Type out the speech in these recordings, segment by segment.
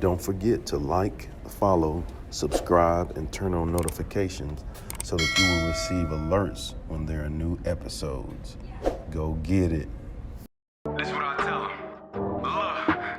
Don't forget to like, follow, subscribe, and turn on notifications so that you will receive alerts when there are new episodes. Go get it. That's what I tell them.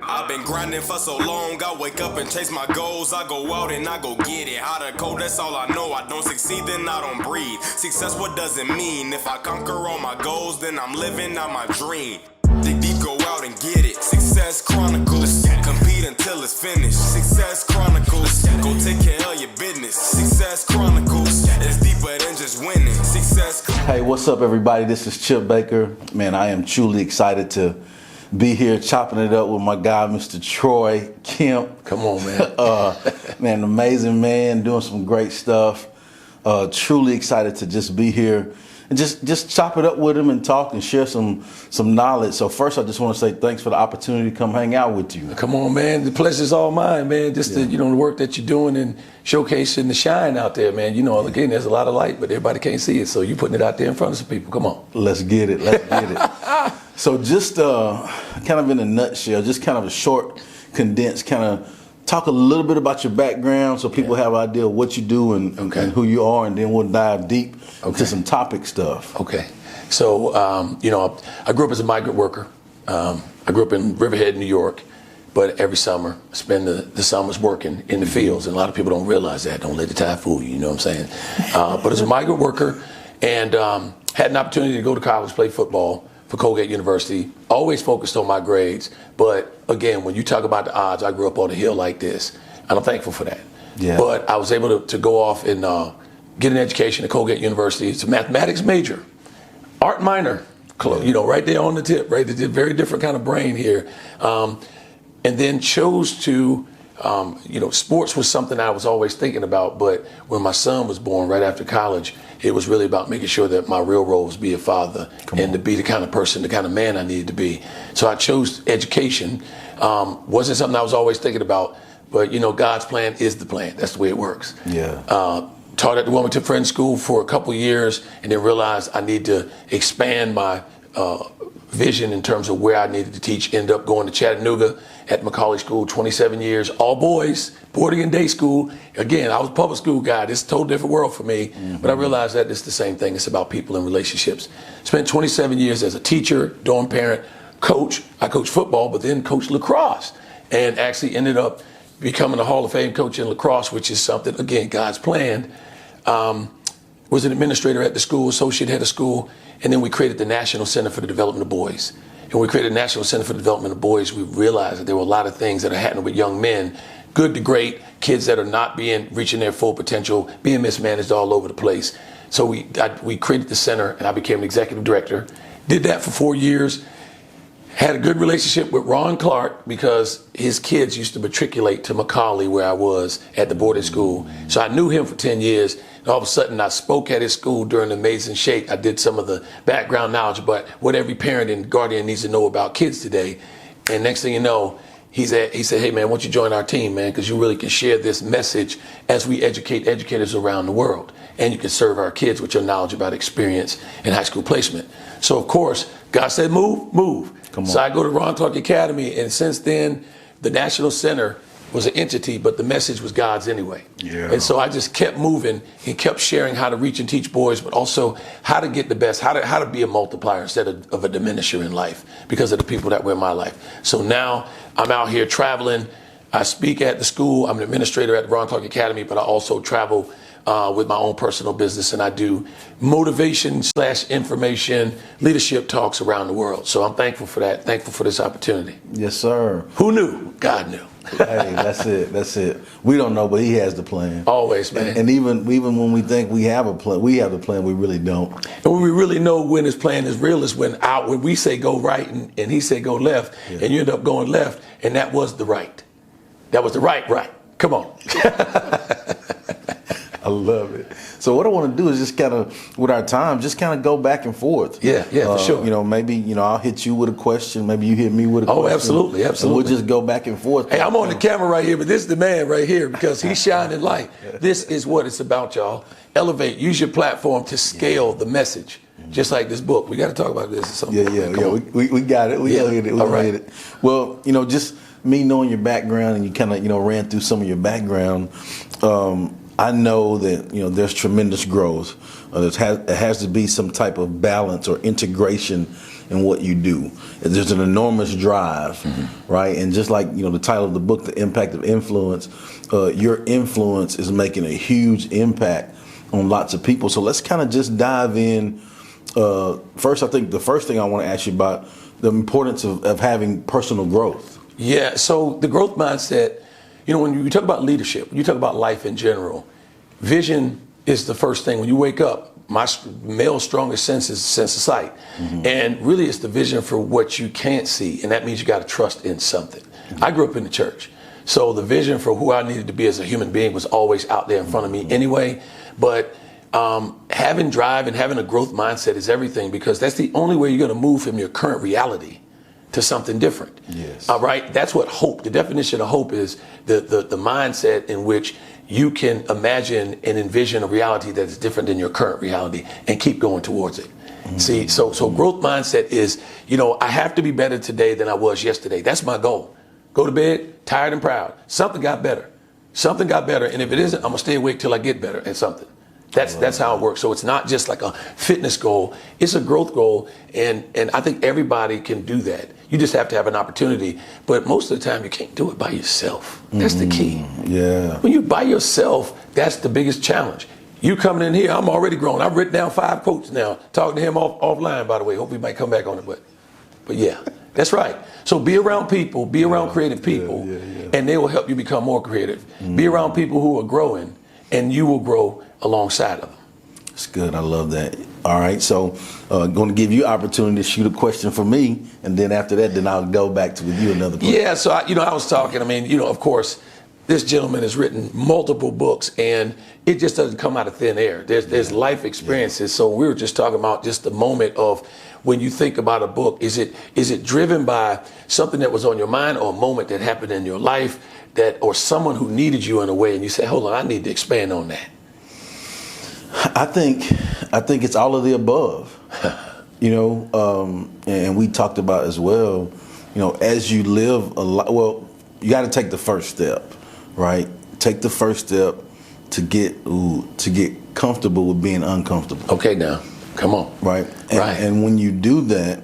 I've been grinding for so long, I wake up and chase my goals. I go out and I go get it. How to code, that's all I know. I don't succeed, then I don't breathe. Success, what does it mean? If I conquer all my goals, then I'm living out my dream. Dig deep, go out and get it. Success Chronicles. Compete until it's finished. Success Chronicles. Go take care of your business. Success Chronicles. It's deeper than just winning. Success. Hey, what's up, everybody? This is Chip Baker. Man, I am truly excited to be here chopping it up with my guy, Mr. Troy Kemp. Come on, man. Man, amazing man, doing some great stuff. Truly excited to just be here and just chop it up with him and talk and share some knowledge. So first, I just want to say thanks for the opportunity to come hang out with you. Come on, man. The pleasure's all mine, man. Just the work that you're doing and showcasing the shine out there, man. Again, there's a lot of light, but everybody can't see it. So you're putting it out there in front of some people. Come on. Let's get it. Let's get it. So just kind of in a nutshell, just kind of a short, condensed kind of talk a little bit about your background so people have an idea of what you do and who you are, and then we'll dive deep into some topic stuff. Okay. So, I grew up as a migrant worker. I grew up in Riverhead, New York, but every summer I spend the summers working in the fields, and a lot of people don't realize that. Don't let the tide fool you, you know what I'm saying? But as a migrant worker, and had an opportunity to go to college, play football for Colgate University, always focused on my grades. But again, when you talk about the odds, I grew up on a hill like this, and I'm thankful for that. Yeah. But I was able to go off and get an education at Colgate University. It's a mathematics major, art minor, right there on the tip, right? It's a very different kind of brain here. And then chose to, sports was something I was always thinking about, but when my son was born right after college, it was really about making sure that my real role was be a father and to be the kind of person, the kind of man I needed to be. So I chose education. Wasn't something I was always thinking about, but God's plan is the plan. That's the way it works. Yeah. Taught at the Wilmington Friends School for a couple of years, and then realized I need to expand my vision in terms of where I needed to teach. Ended up going to Chattanooga at Macaulay School, 27 years, all boys, boarding and day school. Again, I was a public school guy. This is a totally different world for me, but I realized that it's the same thing. It's about people and relationships. Spent 27 years as a teacher, dorm parent, coach. I coached football, but then coached lacrosse, and actually ended up becoming a Hall of Fame coach in lacrosse, which is something, again, God's planned. Was an administrator at the school, associate head of school, and then we created the National Center for the Development of Boys. And when we created the National Center for the Development of Boys, we realized that there were a lot of things that are happening with young men, good to great, kids that are not reaching their full potential, being mismanaged all over the place. So we created the center, and I became an executive director. Did that for 4 years. Had a good relationship with Ron Clark because his kids used to matriculate to Macaulay, where I was at the boarding school. So I knew him for 10 years. And all of a sudden, I spoke at his school during the Amazing Shake. I did some of the background knowledge about what every parent and guardian needs to know about kids today. And next thing you know, he said, hey, man, why don't you join our team, man, because you really can share this message as we educate educators around the world. And you can serve our kids with your knowledge about experience and high school placement. So, of course, God said, move. So I go to Ron Clark Academy, and since then, the National Center was an entity, but the message was God's anyway. Yeah. And so I just kept moving and kept sharing how to reach and teach boys, but also how to get the best, how to be a multiplier instead of a diminisher in life because of the people that were in my life. So now I'm out here traveling. I speak at the school. I'm an administrator at the Ron Clark Academy, but I also travel with my own personal business, and I do motivation/information leadership talks around the world. So I'm thankful for that, thankful for this opportunity. Yes, sir. Who knew? God knew. Hey, that's it. We don't know, but he has the plan. Always, man. And even when we think we have a plan, we have the plan, we really don't. And when we really know when his plan is real is when we say go right and he said go left, and you end up going left, and that was the right. That was the right. Come on. I love it. So what I want to do is just kind of, with our time, just kind of go back and forth. Yeah, for sure. Maybe, I'll hit you with a question. Maybe you hit me with a question. Oh, absolutely. And we'll just go back and forth. Hey, I'm on the camera right here, but this is the man right here because he's shining light. This is what it's about, y'all. Elevate. Use your platform to scale the message. Just like this book. We got to talk about this or something. Yeah. We got it. We got it. All right. Well, just me knowing your background, and you kind of, ran through some of your background, I know that, there's tremendous growth. There has to be some type of balance or integration in what you do. There's an enormous drive, right? And just like, the title of the book, The Impact of Influence, your influence is making a huge impact on lots of people. So let's kind of just dive in. First, I think the first thing I want to ask you about the importance of having personal growth. Yeah, so the growth mindset, when you talk about leadership, when you talk about life in general, vision is the first thing. When you wake up, my male strongest sense is sense of sight. And really it's the vision for what you can't see. And that means you got to trust in something. I grew up in the church. So the vision for who I needed to be as a human being was always out there in front of me anyway. But having drive and having a growth mindset is everything, because that's the only way you're going to move from your current reality to something different. Yes. All right. That's what hope, the definition of hope is the mindset in which you can imagine and envision a reality that is different than your current reality and keep going towards it. See, so growth mindset is, I have to be better today than I was yesterday. That's my goal. Go to bed, tired and proud. Something got better. Something got better. And if it isn't, I'm going to stay awake till I get better at something. That's how it works. So it's not just like a fitness goal. It's a growth goal. And I think everybody can do that. You just have to have an opportunity. But most of the time, you can't do it by yourself. That's the key. Yeah. When you're by yourself, that's the biggest challenge. You coming in here, I'm already grown. I've written down 5 quotes now. Talking to him offline, by the way. Hope he might come back on it. But yeah, that's right. So be around people. Be around creative people. And they will help you become more creative. Be around people who are growing, and you will grow alongside of them. That's good. I love that. All right. So going to give you opportunity to shoot a question for me. And then after that, then I'll go back to with you another question. Yeah. So, I was talking, of course, this gentleman has written multiple books, and it just doesn't come out of thin air. There's life experiences. So we were just talking about just the moment of when you think about a book, is it driven by something that was on your mind, or a moment that happened in your life or someone who needed you in a way, and you say, hold on, I need to expand on that? I think it's all of the above, and we talked about as well, as you live a life, well, you got to take the first step, right? Take the first step to get comfortable with being uncomfortable. Okay, now, come on. Right. And when you do that,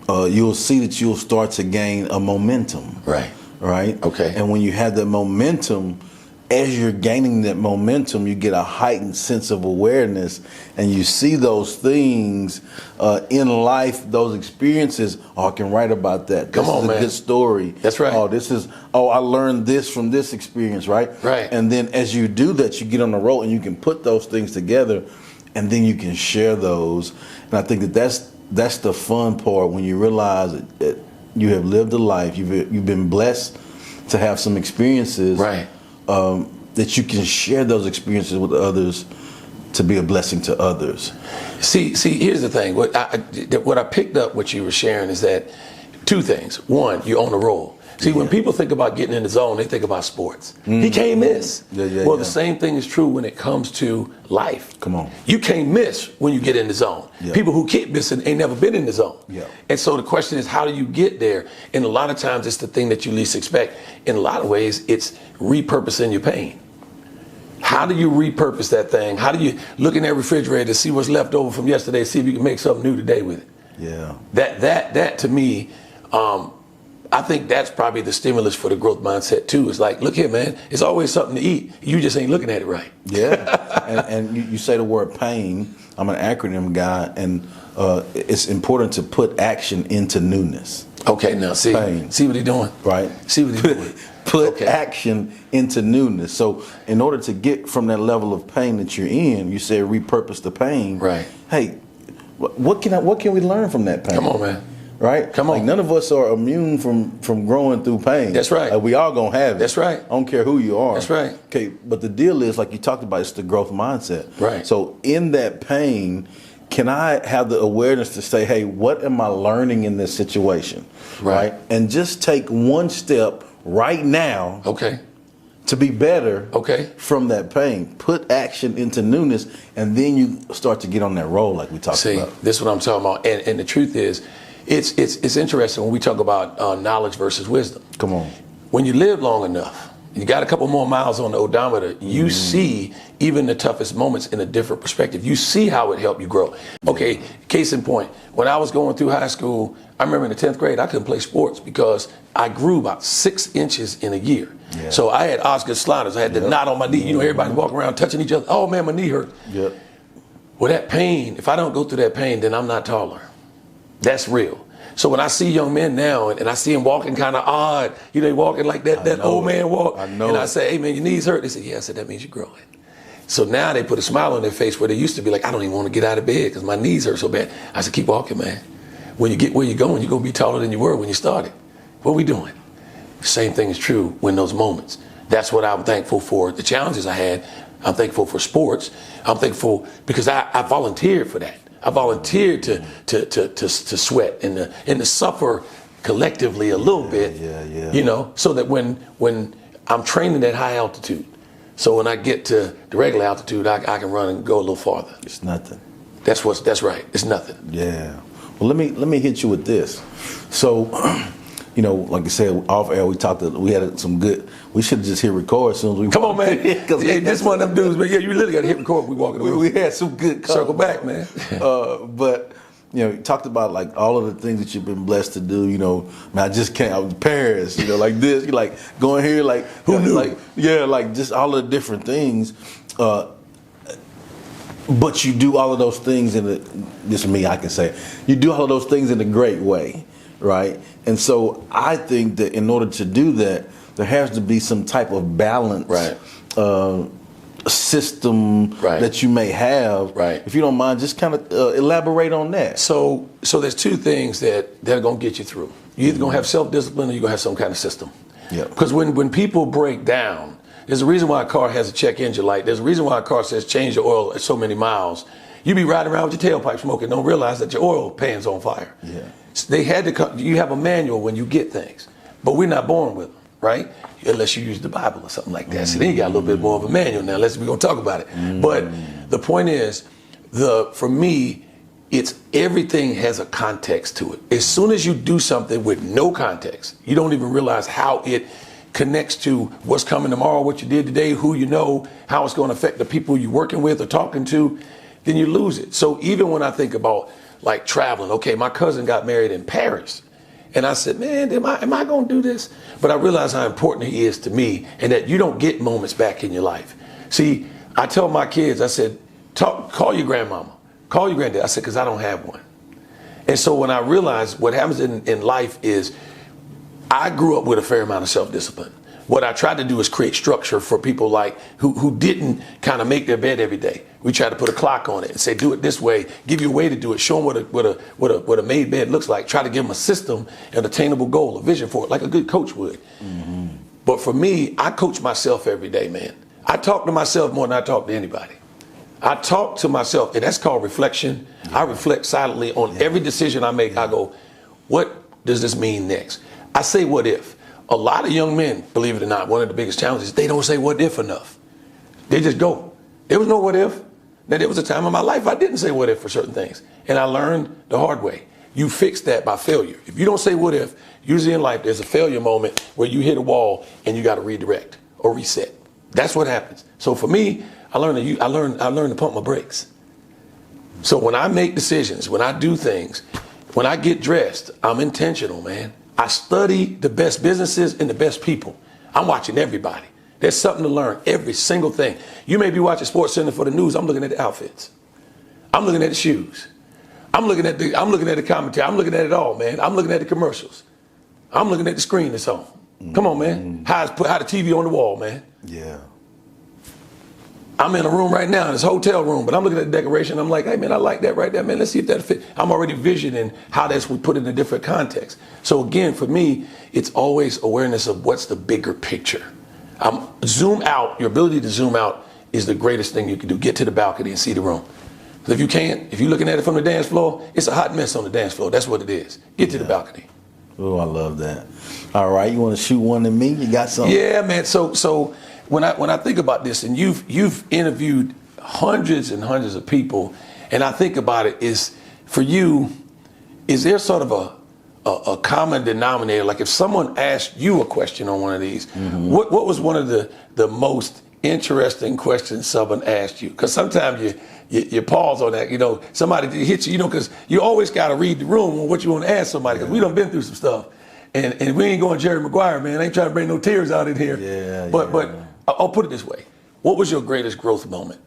you'll see that you'll start to gain a momentum. Right. Okay. And when you have that momentum, as you're gaining that momentum, you get a heightened sense of awareness, and you see those things in life, those experiences. Oh, I can write about that. This is a good story. That's right. I learned this from this experience, right? Right. And then as you do that, you get on the road and you can put those things together, and then you can share those. And I think that's the fun part, when you realize that you have lived a life, you've been blessed to have some experiences. Right. That you can share those experiences with others to be a blessing to others. See, here's the thing. What I picked up what you were sharing is that 2 things. One, you own a role. See, when people think about getting in the zone, they think about sports. He can't miss. The same thing is true when it comes to life. Come on. You can't miss when you get in the zone. People who keep missing ain't never been in the zone. And so the question is, how do you get there? And a lot of times it's the thing that you least expect. In a lot of ways, it's repurposing your pain. How do you repurpose that thing? How do you look in that refrigerator to see what's left over from yesterday, see if you can make something new today with it? Yeah. That to me, I think that's probably the stimulus for the growth mindset too. It's like, look here, man, it's always something to eat. You just ain't looking at it right. Yeah. and you say the word pain. I'm an acronym guy, and it's important to put action into newness. Okay, now see what he's doing? Right. See what he's doing? Put action into newness. So in order to get from that level of pain that you're in, you said repurpose the pain. Right. Hey, what can we learn from that pain? Come on, man. Right? Come on. Like, none of us are immune from growing through pain. That's right. We all gonna have it. That's right. I don't care who you are. That's right. Okay, but the deal is, like you talked about, it's the growth mindset. Right. So in that pain, can I have the awareness to say, hey, what am I learning in this situation? Right. And just take one step right now. Okay. To be better. Okay. From that pain. Put action into newness, and then you start to get on that roll like we talked about. See, this is what I'm talking about. And the truth is, it's interesting when we talk about knowledge versus wisdom. Come on. when you live long enough, you got a couple more miles on the odometer, you see even the toughest moments in a different perspective. You see how it helped you grow. Okay, case in point, when I was going through high school, I remember in the 10th grade, I couldn't play sports because I grew about 6 inches in a year. Yeah. So I had Oscar sliders. I had the knot on my knee. You know, everybody walking around touching each other. Oh man, my knee hurt. Yep. Well, that pain, if I don't go through that pain, then I'm not taller. That's real. So when I see young men now and I see them walking kind of odd, you know, walking like that old man walk, and I say, hey man, your knees hurt. They say, yeah. I said, that means you're growing. So now they put a smile on their face where they used to be like, I don't even want to get out of bed because my knees hurt so bad. I said, keep walking, man. When you get where you're going to be taller than you were when you started. What are we doing? The same thing is true when those moments. That's what I'm thankful for. The challenges I had, I'm thankful for sports. I'm thankful because I volunteered for that. I volunteered to sweat and to suffer collectively a little bit, you know, so that when I'm training at high altitude, so when I get to the regular altitude, I can run and go a little farther. It's nothing. That's right. It's nothing. Yeah. Well, let me hit you with this. So, you know, like I said, off air, we had some good. We should have just hit record as soon as we. Come on, man. Hey, this one of them dudes, man. Yeah, you literally got to hit record. We walking away. We had some good. Circle back, man. But you know, you talked about like all of the things that you've been blessed to do. You know, man, I just came out of Paris. You know, like this, you like going here, like who knew? Like like just all of the different things. But you do all of those things this is me, I can say. You do all of those things in a great way, right? And so I think that in order to do that, there has to be some type of balance, right? System that you may have. Right. If you don't mind, just kind of elaborate on that. So there's two things that are going to get you through. You're either going to have self-discipline or you're going to have some kind of system. Yeah. Because when people break down, there's a reason why a car has a check engine light. There's a reason why a car says change your oil at so many miles. You be riding around with your tailpipe smoking, don't realize that your oil pan's on fire. Yeah. They had to come, you have a manual when you get things, but we're not born with them, right? Unless you use the Bible or something like that. So then you got a little bit more of a manual now. We're gonna talk about it. But the point is, for me, it's everything has a context to it. As soon as you do something with no context, you don't even realize how it connects to what's coming tomorrow, what you did today, who you know, how it's going to affect the people you're working with or talking to, then you lose it. So even when I think about like traveling, okay, my cousin got married in Paris. And I said, man, am I going to do this? But I realized how important he is to me and that you don't get moments back in your life. See, I tell my kids, I said, call your grandmama, call your granddad. I said, because I don't have one. And so when I realized what happens in life is I grew up with a fair amount of self-discipline. What I tried to do is create structure for people like who didn't kind of make their bed every day. We tried to put a clock on it and say, do it this way, give you a way to do it, show them what a made bed looks like, try to give them a system, an attainable goal, a vision for it, like a good coach would. Mm-hmm. But for me, I coach myself every day, man. I talk to myself more than I talk to anybody. I talk to myself, and that's called reflection. Yeah. I reflect silently on every decision I make. Yeah. I go, what does this mean next? I say what if. A lot of young men, believe it or not, one of the biggest challenges, they don't say what if enough. They just go. There was no what if. Now, there was a time in my life I didn't say what if for certain things. And I learned the hard way. You fix that by failure. If you don't say what if, usually in life there's a failure moment where you hit a wall and you got to redirect or reset. That's what happens. So for me, I learned to pump my brakes. So when I make decisions, when I do things, when I get dressed, I'm intentional, man. I study the best businesses and the best people. I'm watching everybody. There's something to learn, every single thing. You may be watching Sports Center for the news. I'm looking at the outfits. I'm looking at the shoes. I'm looking at the commentary. I'm looking at it all, man. I'm looking at the commercials. I'm looking at the screen that's on. Come on, man. How the TV on the wall, man. Yeah. I'm in a room right now, in this hotel room, but I'm looking at the decoration. I'm like, hey, man, I like that right there, man. Let's see if that fit. I'm already visioning how we put it in a different context. So again, for me, it's always awareness of what's the bigger picture. Zoom out. Your ability to zoom out is the greatest thing you can do. Get to the balcony and see the room. If you can't, if you're looking at it from the dance floor, it's a hot mess on the dance floor. That's what it is. Get to the balcony. Oh, I love that. All right, you want to shoot one at me? You got something? Yeah, man. So when I think about this, and you've interviewed hundreds and hundreds of people, and I think about it, is for you, is there sort of a common denominator. Like if someone asked you a question on one of these, what was one of the most interesting questions someone asked you? Because sometimes you pause on that. You know, somebody hits you. You know, because you always got to read the room on what you want to ask somebody. Because we done been through some stuff, and we ain't going Jerry Maguire, man. I ain't trying to bring no tears out in here. But I'll put it this way: what was your greatest growth moment?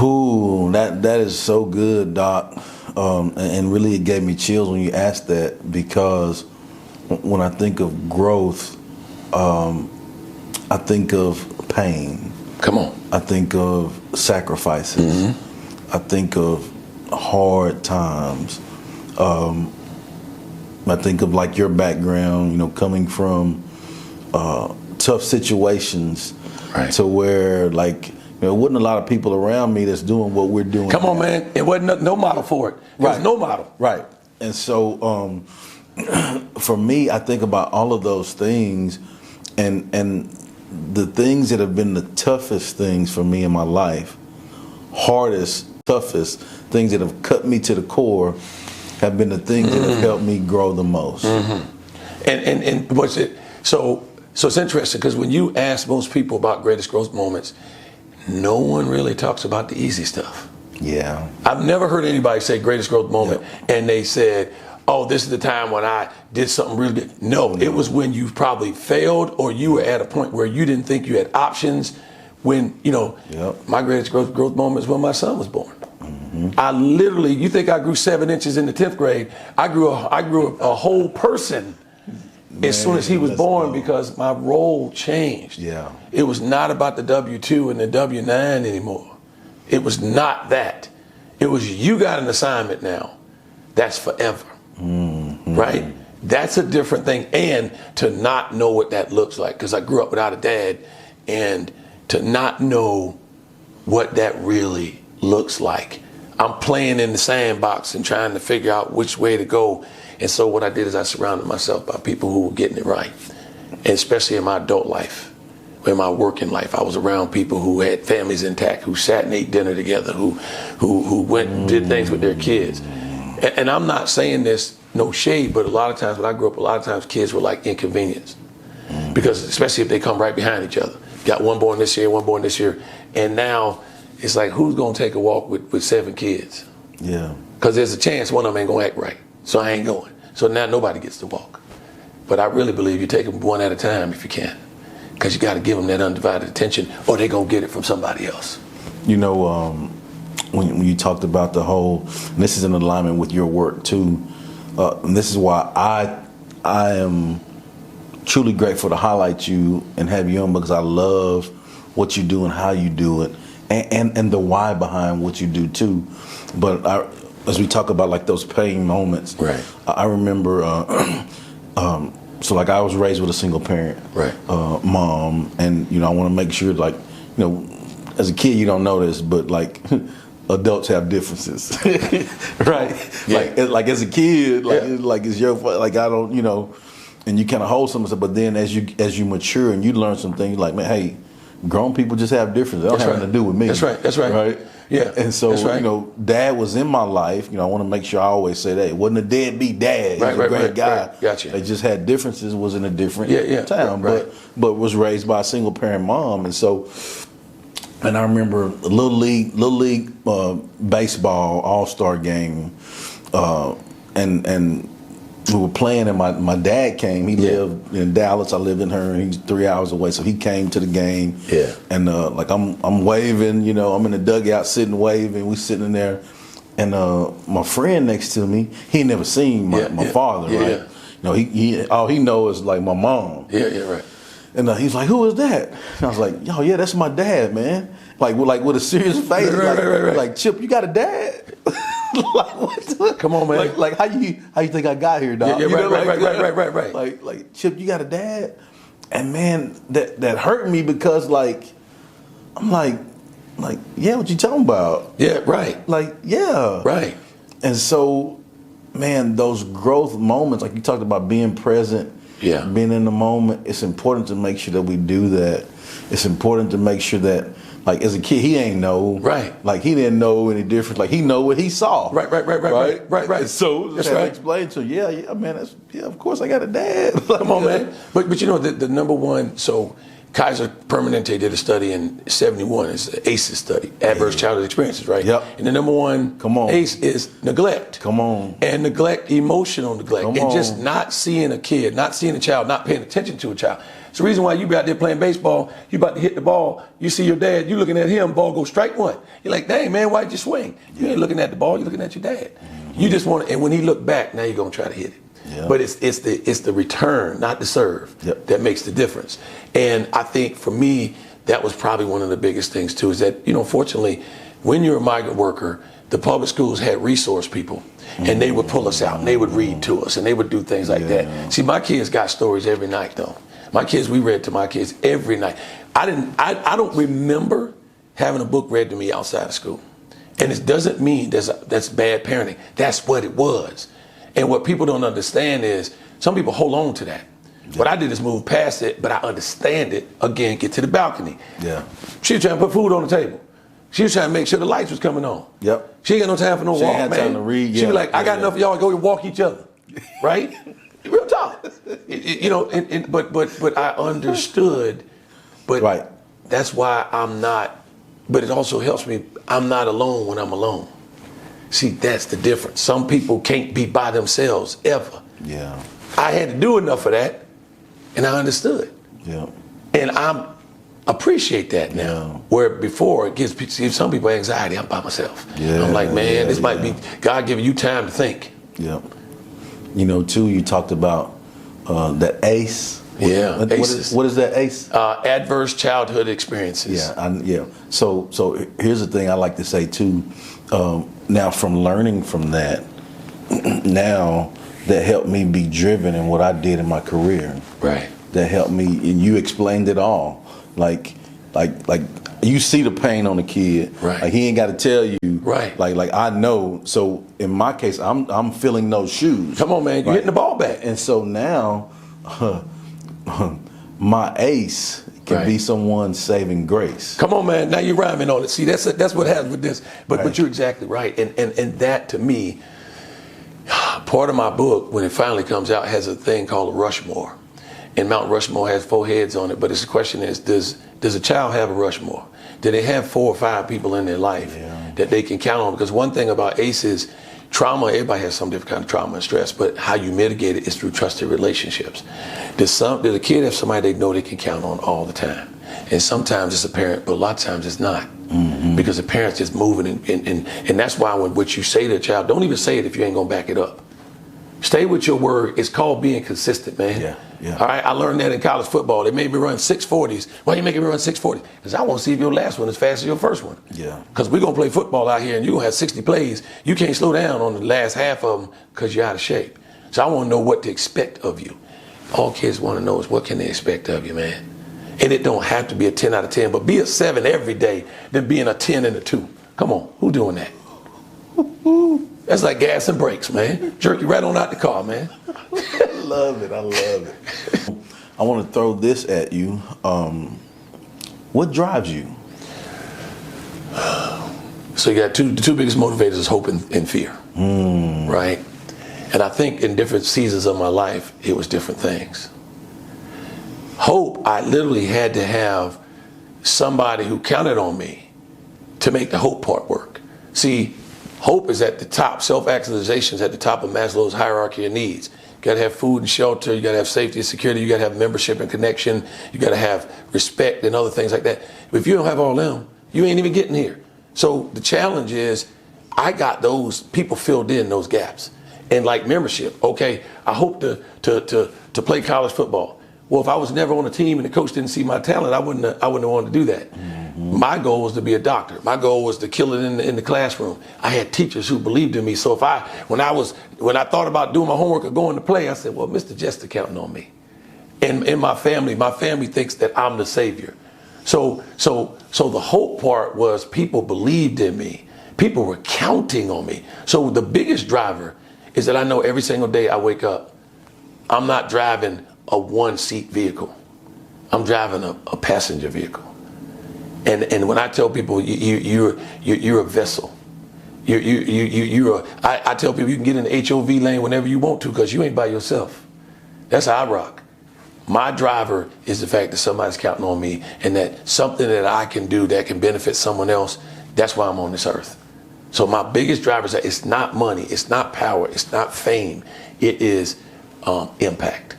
Ooh, that is so good, Doc. And really it gave me chills when you asked that, because when I think of growth, I think of pain. Come on. I think of sacrifices. I think of hard times. I think of like your background, you know, coming from tough situations, right, to where like, you know, wasn't a lot of people around me that's doing what we're doing. Come on, man. It wasn't no model for it. There was no model. Right. And so for me, I think about all of those things, and the things that have been the toughest things for me in my life, hardest, toughest things that have cut me to the core, have been the things that have helped me grow the most. And what's it? So it's interesting, because when you ask most people about greatest growth moments, no one really talks about the easy stuff. Yeah. I've never heard anybody say greatest growth moment and they said, oh, this is the time when I did something really good. No, it was when you probably failed, or you were at a point where you didn't think you had options. When, you know, my greatest growth moment is when my son was born. I literally, you think I grew 7 inches in the 10th grade? I grew a whole person as soon as he was born, because my role changed. Yeah. It was not about the W-2 and the W-9 anymore. It was not that. It was, you got an assignment now. That's forever. Right? That's a different thing. And to not know what that looks like, because I grew up without a dad, and to not know what that really looks like. I'm playing in the sandbox and trying to figure out which way to go. And so what I did is I surrounded myself by people who were getting it right. And especially in my adult life, in my working life, I was around people who had families intact, who sat and ate dinner together, who went and did things with their kids. And I'm not saying this, no shade, but a lot of times when I grew up, a lot of times kids were like inconvenienced. Because especially if they come right behind each other. Got one born this year, one born this year. And now it's like, who's going to take a walk with 7 kids? Yeah. Because there's a chance one of them ain't going to act right. So I ain't going. So now nobody gets to walk. But I really believe you take them one at a time if you can. Because you got to give them that undivided attention, or they're going to get it from somebody else. You know, when you talked about the whole, and this is in alignment with your work too, and this is why I am truly grateful to highlight you and have you on, because I love what you do and how you do it, and the why behind what you do too. But as we talk about like those pain moments, right? I remember, so like I was raised with a single parent, right, mom, and you know I want to make sure, like, you know, as a kid you don't know this, but like adults have differences, right? Yeah. Like as a kid, like it's your, like I don't, you know, and you kind of hold some stuff, but then as you mature and you learn some things, like, man, hey, grown people just have differences. They don't have anything to do with me. That's right. That's right. Right. Yeah. And so, you know, dad was in my life. You know, I want to make sure I always say that. It wasn't a deadbeat dad. He was a great guy. Right. Gotcha. They just had differences, was in a different town, right. but was raised by a single parent mom. And so, and I remember a little league baseball all-star game, and we were playing, and my dad came. He lived in Dallas. I lived in her, and he's 3 hours away. So he came to the game. Yeah. And like I'm waving, you know, I'm in the dugout sitting waving. We sitting in there, and my friend next to me, he never seen my father, right? Yeah. You know, he all he knows is like my mom. Yeah, right. And he's like, "Who is that?" And I was like, "Yo, yeah, that's my dad, man." Like with a serious face, right. Like, Chip, you got a dad? Like, what? Come on, man. Like how you think I got here, dog? Yeah, you know, right. Like, Chip, you got a dad? And man, that hurt me, because like I'm like, yeah, what you talking about? Yeah, right. Like, yeah. Right. And so, man, those growth moments, like you talked about being present, being in the moment, it's important to make sure that we do that. It's important to make sure that Like as a kid, he ain't know. Right. Like he didn't know any difference. Like he know what he saw. Right. And so That's had to right. explain to him, yeah, man, of course I got a dad. Come on, man. But you know, the number one, so Kaiser Permanente did a study in 71. It's an ACEs study, Adverse Childhood Experiences, right? Yep. And the number one ACE is neglect. Come on. And neglect, emotional neglect. Come and on. just not seeing a kid, not seeing a child, not paying attention to a child. It's the reason why you be out there playing baseball, you about to hit the ball, you see your dad, you looking at him, ball goes strike one. You're like, dang, man, why'd you swing? You ain't looking at the ball, you're looking at your dad. You just want to, and when he looked back, now you're going to try to hit it. Yeah. But it's the return, not the serve, that makes the difference. And I think for me, that was probably one of the biggest things too, is that, fortunately, when you're a migrant worker, the public schools had resource people, and they would pull us out, and they would read to us, and they would do things like that. See, my kids got stories every night, though. My kids, we read to my kids every night. I don't remember having a book read to me outside of school. And it doesn't mean that's bad parenting. That's what it was. And what people don't understand is some people hold on to that. What I did is move past it, but I understand it. Again, get to the balcony. Yeah. She was trying to put food on the table. She was trying to make sure the lights was coming on. Yep. She ain't got no time for no She walk, ain't had man. time to read. She was like, I got enough of y'all to go and walk each other. Right? Real talk. But I understood. But that's why I'm not, but it also helps me, I'm not alone when I'm alone. See, that's the difference. Some people can't be by themselves ever. Yeah. I had to do enough of that, and I understood. Yeah. And I appreciate that now. Yeah. Where before it gives some people anxiety. I'm by myself. Yeah, I'm like, man, this might be God giving you time to think. Yeah. Too, you talked about that ACE. ACEs. What is that ACE? Adverse childhood experiences. Yeah. So here's the thing I like to say too. Now, from learning from that, now that helped me be driven in what I did in my career. Right. That helped me, and you explained it all. Like you see the pain on the kid. Right. Like he ain't got to tell you. Right. Like I know. So in my case, I'm feeling those shoes. Come on, man. You're hitting the ball back. And so now, my ACE can be someone's saving grace. Come on, man. Now you're rhyming on it. See, that's what happens with this. But you're exactly right. And that to me, part of my book, when it finally comes out, has a thing called a Rushmore. And Mount Rushmore has 4 heads on it. But the question is, does a child have a Rushmore? Do they have 4 or 5 people in their life that they can count on? Because one thing about ACE is trauma, everybody has some different kind of trauma and stress, but how you mitigate it is through trusted relationships. Does the kid have somebody they know they can count on all the time? And sometimes it's a parent, but a lot of times it's not. Mm-hmm. Because the parent's just moving, and that's why when what you say to a child, don't even say it if you ain't gonna back it up. Stay with your word. It's called being consistent, man. Yeah. All right, I learned that in college football. They made me run 640s. Why you making me run 640s? Because I want to see if your last one is fast as your first one. Yeah. Because we're going to play football out here and you're going to have 60 plays. You can't slow down on the last half of them because you're out of shape. So I want to know what to expect of you. All kids want to know is what can they expect of you, man? And it don't have to be a 10 out of 10, but be a 7 every day than being a 10 and a 2. Come on, who doing that? That's like gas and brakes, man. Jerk you right on out the car, man. I love it. I want to throw this at you. What drives you? So you got the two biggest motivators is hope and fear, right? And I think in different seasons of my life, it was different things. Hope, I literally had to have somebody who counted on me to make the hope part work. See, hope is at the top. Self-actualization is at the top of Maslow's hierarchy of needs. You got to have food and shelter. You got to have safety and security. You got to have membership and connection. You got to have respect and other things like that. But if you don't have all them, you ain't even getting here. So the challenge is, I got those people filled in those gaps. And like membership, okay, I hope to play college football. Well, if I was never on a team and the coach didn't see my talent, I wouldn't have wanted to do that. Mm-hmm. My goal was to be a doctor. My goal was to kill it in the classroom. I had teachers who believed in me. So when I thought about doing my homework or going to play, I said, well, Mr. Jester counting on me. And in my family thinks that I'm the savior. So the hope part was people believed in me. People were counting on me. So the biggest driver is that I know every single day I wake up, I'm not driving a 1-seat vehicle. I'm driving a passenger vehicle. And when I tell people you're a vessel. I tell people you can get in the HOV lane whenever you want to because you ain't by yourself. That's how I rock. My driver is the fact that somebody's counting on me and that something that I can do that can benefit someone else. That's why I'm on this earth. So my biggest driver is that it's not money, it's not power, it's not fame. It is impact.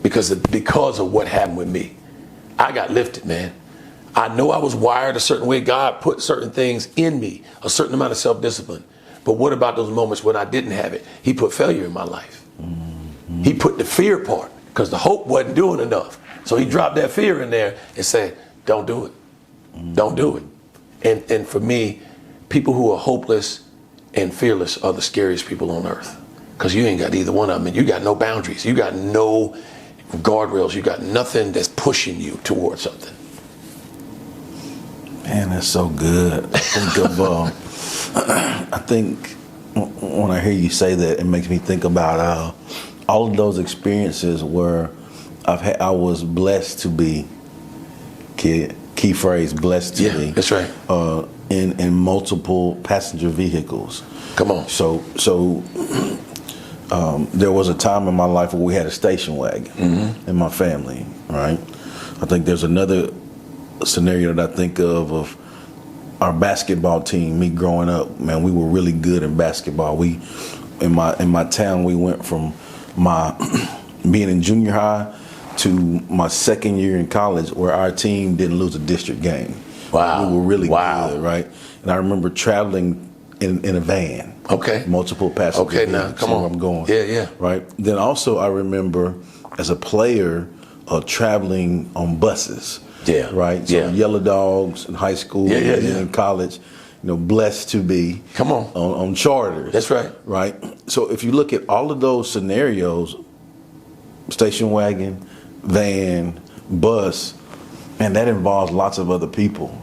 Because of what happened with me. I got lifted, man. I know I was wired a certain way. God put certain things in me, a certain amount of self-discipline. But what about those moments when I didn't have it? He put failure in my life. Mm-hmm. He put the fear part because the hope wasn't doing enough. So he dropped that fear in there and said, don't do it. Mm-hmm. Don't do it. And for me, people who are hopeless and fearless are the scariest people on earth because you ain't got either one of them. And you got no boundaries. You got no guardrails. You got nothing that's pushing you towards something. Man, that's so good. I think when I hear you say that, it makes me think about all of those experiences where I was blessed to be, key phrase, blessed to be. That's right. In multiple passenger vehicles. Come on. So there was a time in my life where we had a station wagon in my family, right? I think there's another scenario that I think of our basketball team. Me growing up, man, we were really good in basketball. We in my town, we went from my being in junior high to my second year in college where our team didn't lose a district game. Wow. We were really good, right? And I remember traveling in a van. Okay. Multiple passengers. Okay, now come on. Where I'm going. Yeah. Right. Then also I remember as a player traveling on buses. Yeah. Right. So Yellow Dogs in high school and in college, blessed to be on charters. That's right. Right. So if you look at all of those scenarios, station wagon, van, bus, man, that involves lots of other people.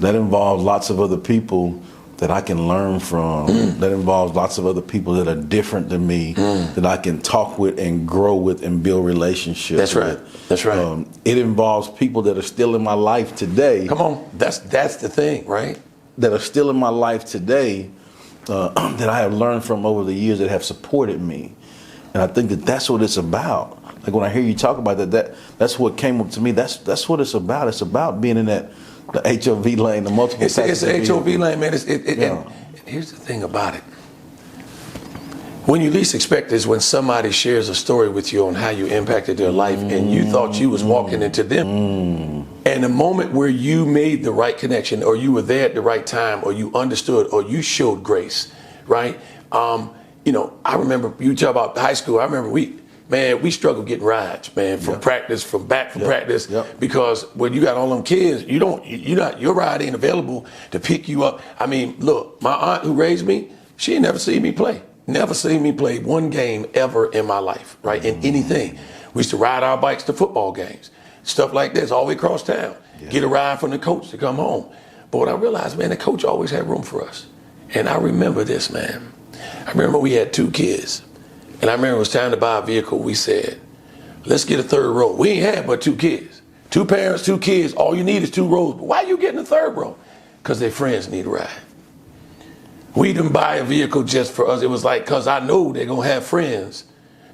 That involves lots of other people that I can learn from. That involves lots of other people that are different than me, that I can talk with and grow with and build relationships. That's right. With. That's right. It involves people that are still in my life today. Come on. That's the thing, right? That are still in my life today that I have learned from over the years that have supported me. And I think that's what it's about. Like when I hear you talk about that's what came up to me. That's what it's about. It's about being in the HOV lane, the multiple. It's the HOV lane, man. And here's the thing about it. When you least expect is when somebody shares a story with you on how you impacted their life and you thought you was walking into them. And the moment where you made the right connection or you were there at the right time or you understood or you showed grace, right? I remember you talk about high school. I remember we struggled getting rides, man, from practice, from practice, because when you got all them kids, your ride ain't available to pick you up. I mean, look, my aunt who raised me, she ain't never seen me play. Never seen me play one game ever in my life, right? In anything. We used to ride our bikes to football games, stuff like this, all the way across town. Get a ride from the coach to come home. But what I realized, man, the coach always had room for us. And I remember this, man. I remember we had 2 kids. And I remember it was time to buy a vehicle. We said, let's get a 3rd row. We ain't had but 2 kids. 2 parents, 2 kids. All you need is 2 rows. But why are you getting a 3rd row? Because their friends need a ride. We didn't buy a vehicle just for us. It was like, because I know they're going to have friends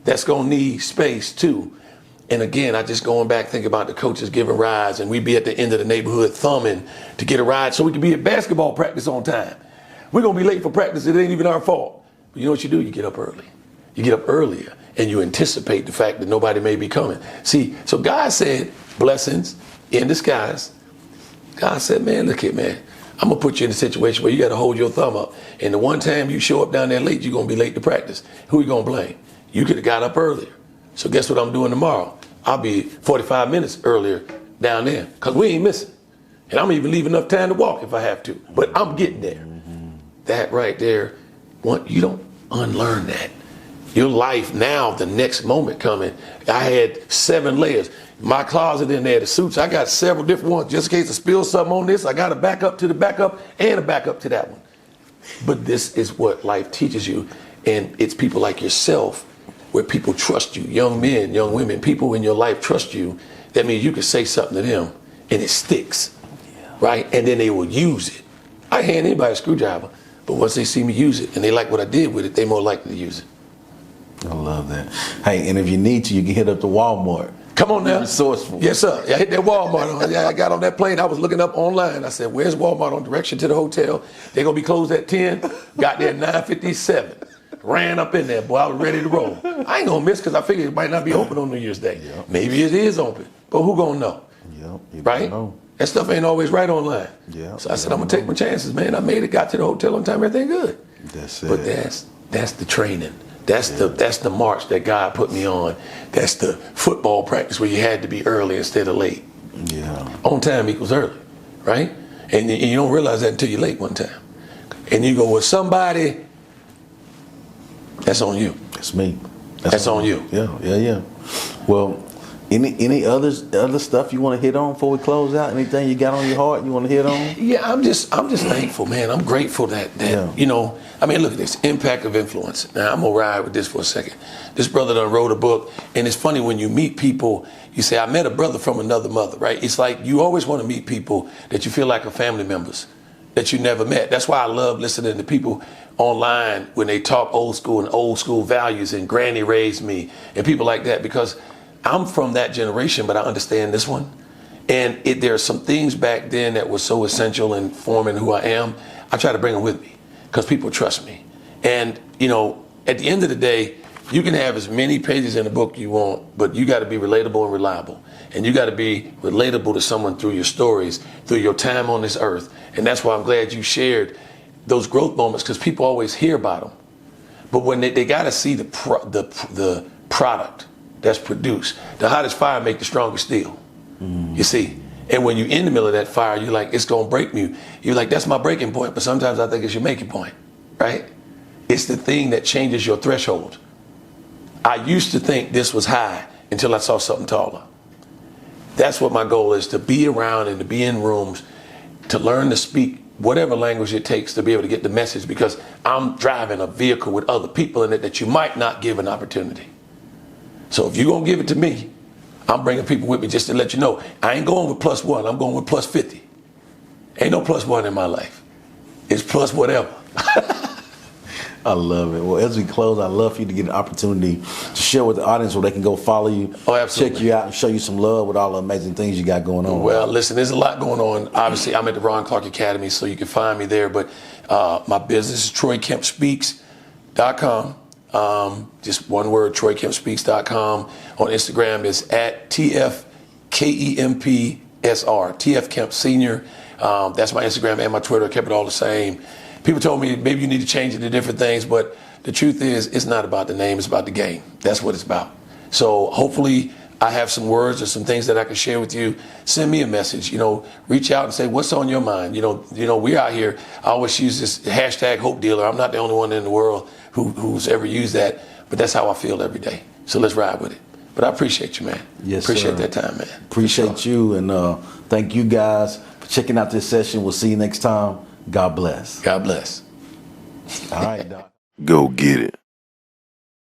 that's going to need space too. And again, I just going back thinking about the coaches giving rides and we'd be at the end of the neighborhood thumbing to get a ride so we could be at basketball practice on time. We're going to be late for practice. It ain't even our fault. But you know what you do? You get up early. You get up earlier and you anticipate the fact that nobody may be coming. See, so God said, blessings in disguise. God said, man, look here, man. I'm going to put you in a situation where you got to hold your thumb up. And the one time you show up down there late, you're going to be late to practice. Who are you going to blame? You could have got up earlier. So guess what I'm doing tomorrow? I'll be 45 minutes earlier down there because we ain't missing. And I'm even leaving enough time to walk if I have to. But I'm getting there. That right there, you don't unlearn that. Your life now, the next moment coming, I had 7 layers. My closet in there, the suits, I got several different ones. Just in case I spill something on this, I got a backup to the backup and a backup to that one. But this is what life teaches you. And it's people like yourself where people trust you. Young men, young women, people in your life trust you. That means you can say something to them and it sticks. right? And then they will use it. I hand anybody a screwdriver, but once they see me use it and they like what I did with it, they more likely to use it. I love that. Hey, and if you need to, you can hit up the Walmart. Come on now. Resourceful. Yes, sir. I hit that Walmart. I got on that plane. I was looking up online. I said, where's Walmart on direction to the hotel? They're going to be closed at 10. Got there at 9:57. Ran up in there, boy. I was ready to roll. I ain't going to miss because I figured it might not be open on New Year's Day. Yep. Maybe it is open, but who going to know? Yep, right? Know. That stuff ain't always right online. Yep, so I said, I'm going to take my chances, man. I made it, got to the hotel on time, everything good. That's it. But that's the training. That's the march that God put me on. That's the football practice where you had to be early instead of late. Yeah. On time equals early, right? And you don't realize that until you're late one time. And you go with somebody, that's on you. That's me. That's on you. Yeah. Well, any other stuff you want to hit on before we close out? Anything you got on your heart you want to hit on? Yeah, I'm just thankful, man. I'm grateful that you know, I mean, look at this, impact of influence. Now, I'm going to ride with this for a second. This brother done wrote a book, and it's funny when you meet people, you say, I met a brother from another mother, right? It's like you always want to meet people that you feel like are family members that you never met. That's why I love listening to people online when they talk old school values and granny raised me and people like that, because I'm from that generation, but I understand this one. And there are some things back then that were so essential in forming who I am. I try to bring them with me because people trust me. And, you know, at the end of the day, you can have as many pages in a book you want, but you got to be relatable and reliable. And you got to be relatable to someone through your stories, through your time on this earth. And that's why I'm glad you shared those growth moments, because people always hear about them. But when they got to see the product that's produced. The hottest fire make the strongest steel. You see? And when you're in the middle of that fire, you're like, it's going to break me. You're like, that's my breaking point. But sometimes I think it's your making point, right? It's the thing that changes your threshold. I used to think this was high until I saw something taller. That's what my goal is, to be around and to be in rooms, to learn to speak whatever language it takes to be able to get the message, because I'm driving a vehicle with other people in it that you might not give an opportunity. So if you're going to give it to me, I'm bringing people with me just to let you know. I ain't going with +1. I'm going with +50. Ain't no +1 in my life. It's plus whatever. I love it. Well, as we close, I'd love for you to get an opportunity to share with the audience where they can go follow you, absolutely, check you out, and show you some love with all the amazing things you got going on. Well, listen, there's a lot going on. Obviously, I'm at the Ron Clark Academy, so you can find me there. But my business is TroyKempSpeaks.com. Just one word, TroyKempSpeaks.com. On Instagram is at TFKEMPSR, TF Kemp Sr. That's my Instagram and my Twitter. I kept it all the same. People told me maybe you need to change it to different things, but the truth is it's not about the name, it's about the game. That's what it's about. So hopefully I have some words or some things that I can share with you. Send me a message, reach out and say, what's on your mind? We're out here. I always use this hashtag hope dealer. I'm not the only one in the world who's ever used that, but that's how I feel every day. So let's ride with it. But I appreciate you, man. Yes, appreciate sir. that time, man. Appreciate you, and thank you guys for checking out this session. We'll see you next time. God bless. God bless. All right, Doc. Go get it.